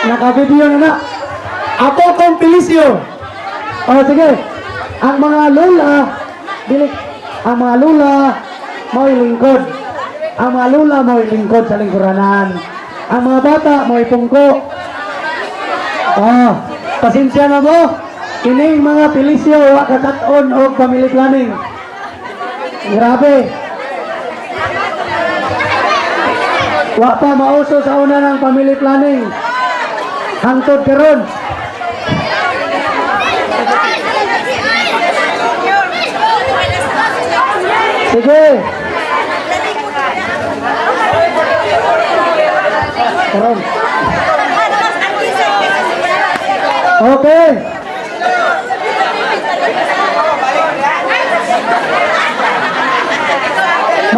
Naka-video na. Ako kong Pilisyo. O sige. Ang mga lula, ang mga lula, mo'y lingkod. Ang mga lula mo'y lingkod sa lingkuranan. Ang mga bata mo'y pungko. Pasensya na mo. Kining mga Pilisyo, kakaton o family planning. Grabe. Wa pa mauso sa una ng family planning. Hangtod karon. Sige. Karon. Okay.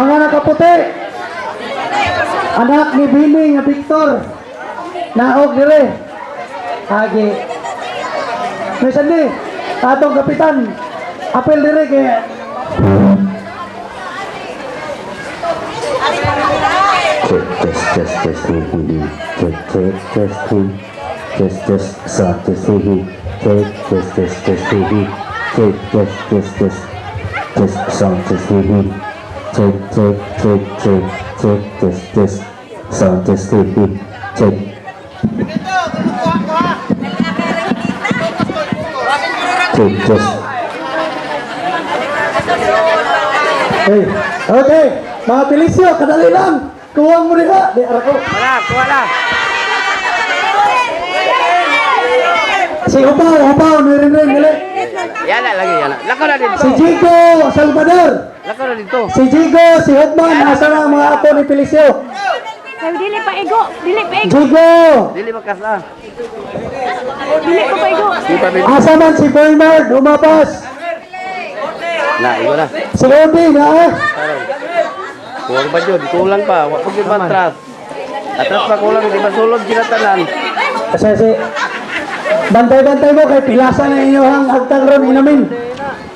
Mga nakaputi. Anak ni Bini nga Victor. Naog dire. Agi. Mesan ni atong kapitan. Apel dire kay okay, mga Pilisyo, kadali lang. Kuwang mo rin ha. Di, arako. Wala, kuha lang. Si Upaw, nirin-rin, nila. Yan na lagi, yan na. Lako na dito. Si Jigo Salvador. Lako na dito. Si Jigo, si Hotman, nasa na ang mga ato ni Pilisyo. Dili pa igo. Jigo. Dili makasla. Dili ko pa igo. Asa man si Bernard, umapas. Na, igo na. Si Odi, na eh. Huwag ba yun? Kulang pa. Huwag yung matras. Atras pa kulang. Di ba sulod kinatanan? Kasi bantay-bantay mo kay pilasa na inyo ang agtang ron inamin.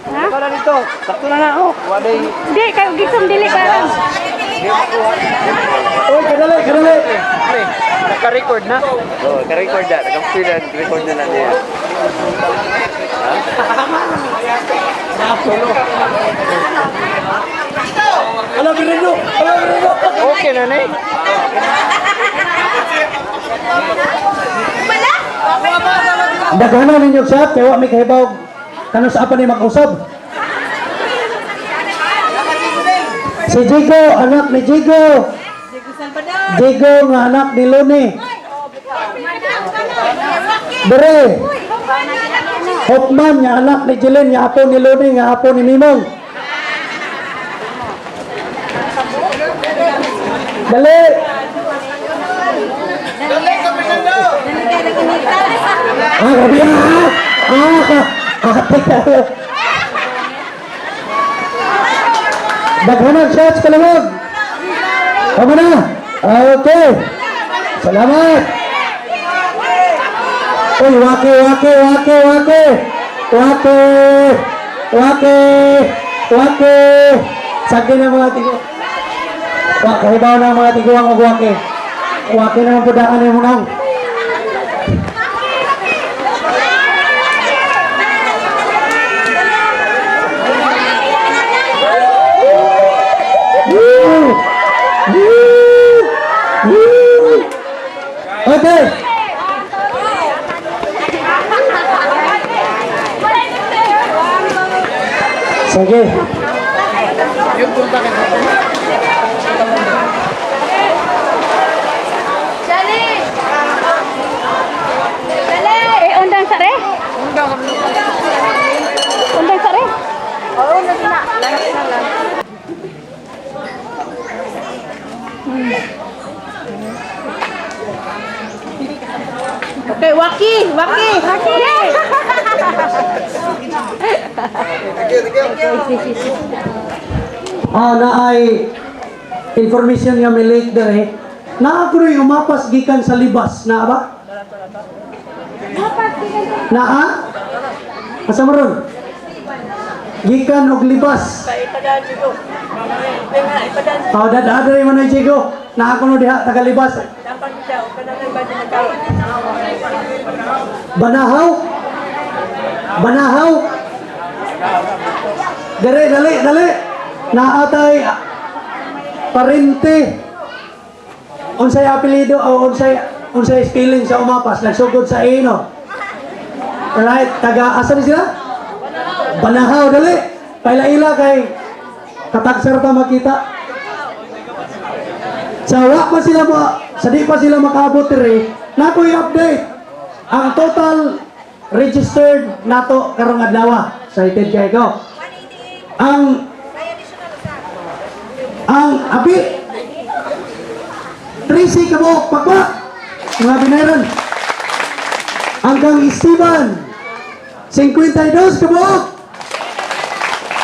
Lako na dito. Sakto na na. Oh, waday. Di, kayo gisong dili pa lang. Uy, kadali. Naka-record na? Oo, naka-record na. Naka-record na na niya. Alam mo. Okay na na eh. Daghanan ninyo siya, kaya wa may kahibaw. Kano sa apa ni mag-usab? Si Jigo, anak ni Jigo. Jigo nga anak ni Luni. Bere. Hotman nga anak ni Jilin, nga apo ni Luni, nga apo ni Mimong. Dali. Gabi Daghanan shots kalawag. Tama na. Okay. Salamat. Uy, wake. Sagdi na mga tigo. Kahibaw na mga tiguang o wake. Wake na ang pudaan yung munang. Okay. Sige. Undang sare? Undang sare? Oo, nagina. Okay, Waki. Na ay information nga milik dere. Na ako rin umapas gikan sa libas, na ba? Na ha? Asa mo ron? Gikan og libas. Dadaan rin mo na Jigo. Na ako no diha taga libas. Banahaw? Banahaw? Dali. Naatay parente. Unsay apelyido o unsay spelling sa umapas nagsugod sa ino. Right, taga asa ni sila? Banahaw, dali. Paila-ila kay katagsar pa makita. Sa di pa sila makaabot rin, nato i-update ang total registered nato karong adlaw. Excited kay ko. Ang abi 3C kabo pakpak mga binayaran. Ang kang Esteban 52 kabo.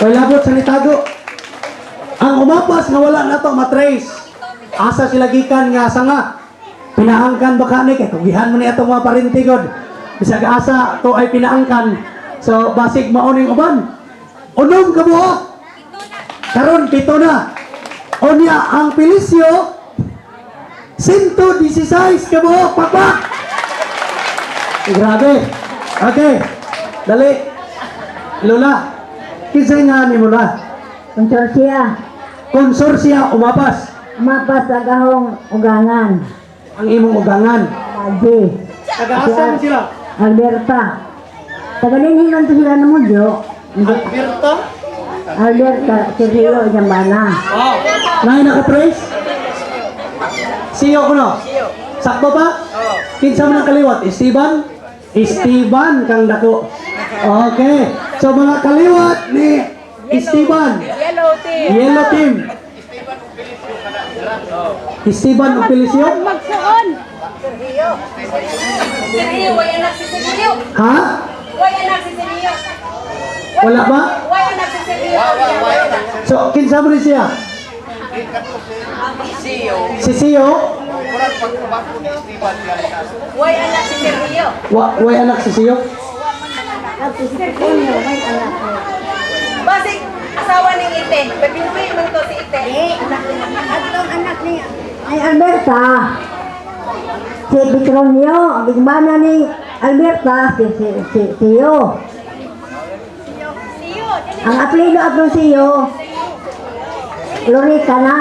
Wala labot sa nitago. Ang umapas nga wala nato matrace. Asa sila gikan nga sanga. Pinaangkan baka ni kay tugihan mo ni atong mga parintigod. Bisag asa to ay pinaangkan. So basig maoning uban. Unom kabuok. Karon pito na. Onya ang Pilisyo 116 kabuok pakpak. Grabe. Okay. Dali. Lola. Kisay nga ni mula. Konsorsya umapas. Mapas sa gahong ugangan. Ang imong ugangan. Lagi. Taga-asa sila? Alberta. Tagalinhinan to sila ng mudyo. Alberta? Alberta, si Rio Jambana. Wow. Nahin naka-trace? Siyo ko no? Sakto pa? Kinsa mo ng kaliwat? Esteban? Esteban kang dako. Okay. So mga kaliwat ni Esteban. Yellow team. Esteban Opilisyo? Magsuon. Sergio, way anak si Sergio. Ha? Way anak si Sergio. Wala ba? Way anak si Sergio. So, kinsa mo rin siya? Si Siyo? Way anak si Sergio. Way anak si Siyo? At si Sergio, may anak ko. Basig asawa ning Ite. Pinuwi man to si Ite. Anak niya. Ay Alberta. Si Petronio, ang bigmana ni Alberta, si Tio. Ang apelido atong Tio, Lorita na.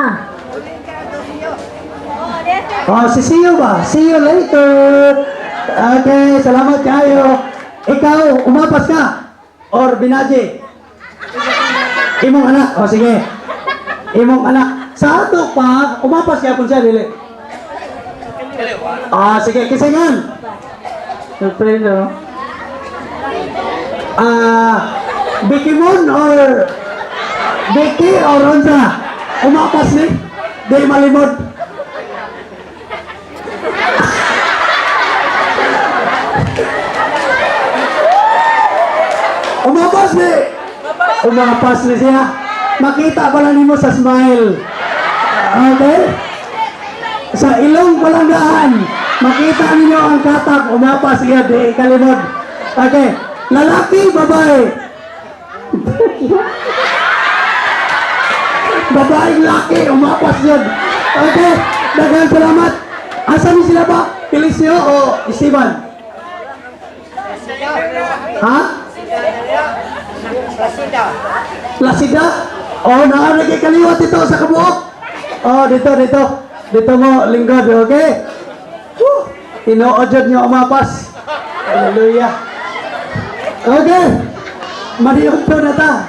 Oh, si Siyo ba? See you later. Okay, salamat kayo. Ikaw, umapas ka? Or binaji? Imong anak. O sige. Imong anak. Sa ato pa, umapas ka kung siya, dili. Ah, sige, kisingan. Sorprendo. Bikimon or Biki or Ronza? Umapas ni? Di malimod. Umapas ni? Umapas ni siya. Makita pala nimo sa smile. Okay? Sa ilong palanggaan, makita ninyo ang katak, umapas siya, di kalimod. Okay. Lalaki, babae. Babaeng laki, umapas yun. Okay. Daghang salamat. Asa ni sila ba? Pilisyo o Esteban? Ha? Placida? Oh, nakaragay kaliwat ito sa kabuok. Oh, dito. Dito mo, lingkod, okay? Woo! Tinuodjod niyo umapas. Hallelujah. Okay. Mariyod to na ta.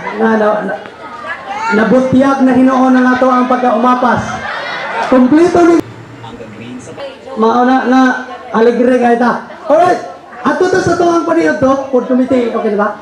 Nabutyag na hinuon na nato ang pagka-umapas. Kompleto ni mauna na alegre kay ta. Alright. Ato to sa tuwang paniyod to, food committee, okay ba?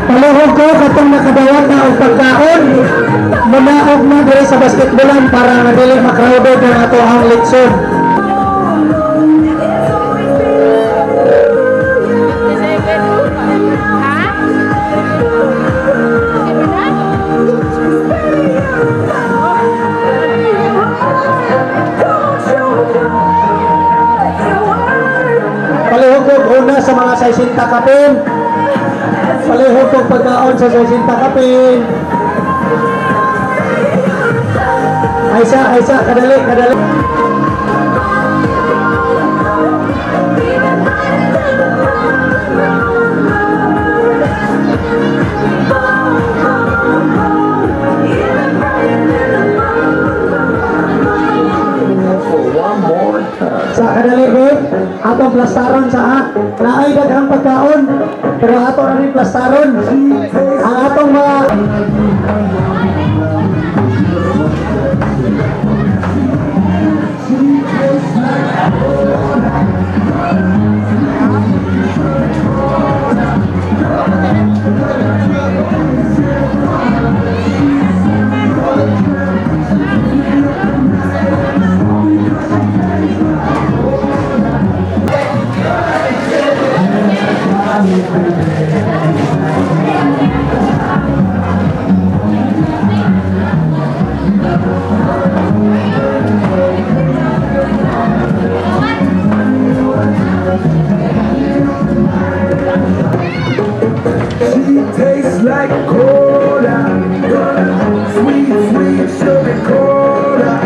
Paluhog ko katong nakadawat na og pagkaon. Manaog na diri sa basketballan para nga dili makrowded ang ato ang leksyon. 60 kapin. Palihog kong pagkaon sa 60 kapin. Aisa, kadali, kadali. Sa kadali rin, atong plastaron sa naay daghang pagkaon, pero ato na rin plastaron ang atong mga Tastes like cola, sweet, sweet sugar cola.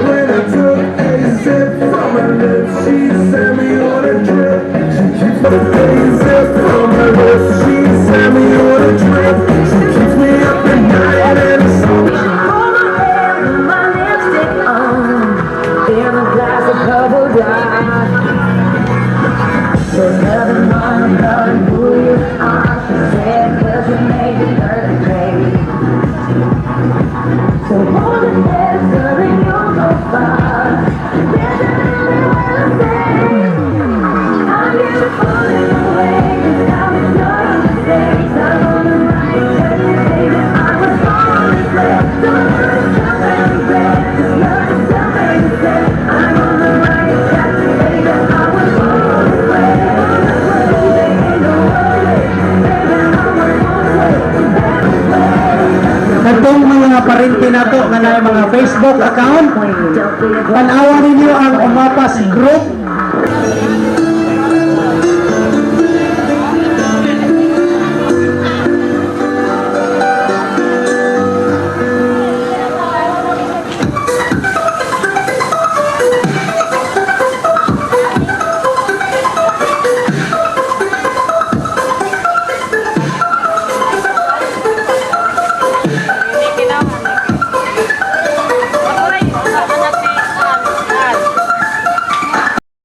When I took a sip from her lips, she sent me on a trip. She took a sip from her lips, she sent me on a trip. She keeps me up at night and it's so Hold my hair with my lipstick on, in a glass of purple dye. There's nothing wrong about who you are, she said, 'cause you made me hurt, baby. So hold it there, so you'll go far. There's everywhere to say, I'm just pulling away, 'cause I'm in your mistakes. I'm on the right track, baby, I was born this way. Don't let something break, just let something say, I'm on the right track, baby, I was born this way. Katong mga parinti nato nga na mga Facebook account, tanawa ninyo ang Umapas Group